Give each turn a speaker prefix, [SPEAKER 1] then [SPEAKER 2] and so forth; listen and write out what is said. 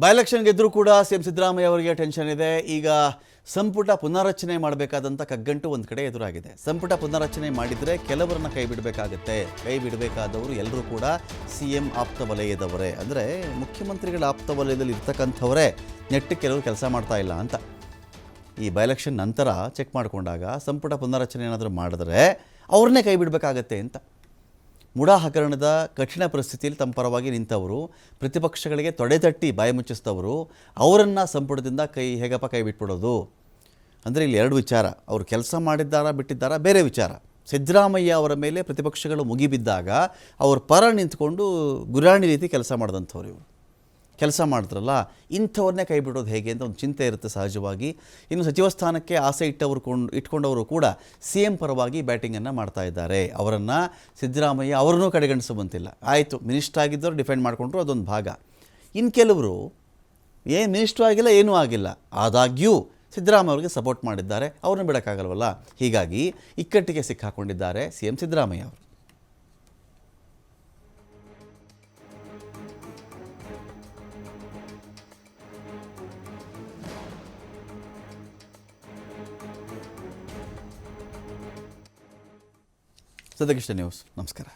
[SPEAKER 1] By election ಗೆದ್ದರೂ ಕೂಡ CM Siddaramaiah ಅವರಿಗೆ tension ಇದೆ. ಈಗ ಸಂಪುಟ ಪುನರ್ರಚನೆ ಮಾಡಬೇಕಾದಂಥ ಕಗ್ಗಂಟು ಒಂದು ಕಡೆ ಎದುರಾಗಿದೆ. ಸಂಪುಟ ಪುನರ್ರಚನೆ ಮಾಡಿದರೆ ಕೆಲವರನ್ನ ಕೈ ಬಿಡಬೇಕಾಗುತ್ತೆ. ಕೈ ಬಿಡಬೇಕಾದವರು ಎಲ್ಲರೂ ಕೂಡ ಸಿಎಂ ಆಪ್ತ ವಲಯದವರೇ, ಅಂದರೆ ಮುಖ್ಯಮಂತ್ರಿಗಳ ಆಪ್ತ ವಲಯದಲ್ಲಿ ಇರ್ತಕ್ಕಂಥವರೇ ನೆಟ್ಟಕ್ಕೆ ಕೆಲವರು ಕೆಲಸ ಮಾಡ್ತಾ ಇಲ್ಲ ಅಂತ. ಈ ಬೈ ಎಲೆಕ್ಷನ್ ನಂತರ ಚೆಕ್ ಮಾಡಿಕೊಂಡಾಗ ಸಂಪುಟ ಪುನರ್ರಚನೆ ಏನಾದರೂ ಮಾಡಿದ್ರೆ ಅವ್ರನ್ನೇ ಕೈ ಬಿಡಬೇಕಾಗತ್ತೆ ಅಂತ. ಮುಡಾ ಹಗರಣದ ಕಠಿಣ ಪರಿಸ್ಥಿತಿಯಲ್ಲಿ ತಮ್ಮ ಪರವಾಗಿ ನಿಂತವರು, ಪ್ರತಿಪಕ್ಷಗಳಿಗೆ ತೊಡೆತಟ್ಟಿ ಬಾಯಿ ಮುಚ್ಚಿಸಿದವರು, ಅವರನ್ನು ಸಂಪುಟದಿಂದ ಹೇಗಪ್ಪ ಕೈ ಬಿಟ್ಬಿಡೋದು ಅಂದರೆ ಇಲ್ಲಿ ಎರಡು ವಿಚಾರ. ಅವರು ಕೆಲಸ ಮಾಡಿದ್ದಾರಾ ಬಿಟ್ಟಿದ್ದಾರಾ ಬೇರೆ ವಿಚಾರ. ಸಿದ್ದರಾಮಯ್ಯ ಅವರ ಮೇಲೆ ಪ್ರತಿಪಕ್ಷಗಳು ಮುಗಿಬಿದ್ದಾಗ ಅವ್ರ ಪರ ನಿಂತ್ಕೊಂಡು ಗುರಾಣಿ ರೀತಿ ಕೆಲಸ ಮಾಡಿದಂಥವ್ರು ಇವರು. ಕೆಲಸ ಮಾಡಿದ್ರಲ್ಲ, ಇಂಥವ್ರನ್ನೇ ಕೈ ಬಿಡೋದು ಹೇಗೆ ಅಂತ ಒಂದು ಚಿಂತೆ ಇರುತ್ತೆ ಸಹಜವಾಗಿ. ಇನ್ನು ಸಚಿವ ಸ್ಥಾನಕ್ಕೆ ಆಸೆ ಇಟ್ಕೊಂಡವರು ಕೂಡ ಸಿ ಎಂ ಪರವಾಗಿ ಬ್ಯಾಟಿಂಗನ್ನು ಮಾಡ್ತಾ ಇದ್ದಾರೆ. ಅವರನ್ನು ಸಿದ್ದರಾಮಯ್ಯ ಅವರನ್ನೂ ಕಡೆಗಣಿಸುವಂತಿಲ್ಲ. ಆಯಿತು, ಮಿನಿಸ್ಟರ್ ಆಗಿದ್ದವರು ಡಿಫೆಂಡ್ ಮಾಡಿಕೊಂಡ್ರು, ಅದೊಂದು ಭಾಗ. ಇನ್ನು ಕೆಲವರು ಏನು ಮಿನಿಸ್ಟ್ರು ಆಗಿಲ್ಲ, ಏನೂ ಆಗಿಲ್ಲ, ಆದಾಗ್ಯೂ ಸಿದ್ದರಾಮಯ್ಯ ಅವರಿಗೆ ಸಪೋರ್ಟ್ ಮಾಡಿದ್ದಾರೆ, ಅವ್ರನ್ನ ಬಿಡೋಕ್ಕಾಗಲ್ವಲ್ಲ. ಹೀಗಾಗಿ ಇಕ್ಕಟ್ಟಿಗೆ ಸಿಕ್ಕಾಕೊಂಡಿದ್ದಾರೆ ಸಿ ಎಂ ಸಿದ್ದರಾಮಯ್ಯ ಅವರು. ಸದಗಿಷ್ಟ ನ್ಯೂಸ್, ನಮಸ್ಕಾರ.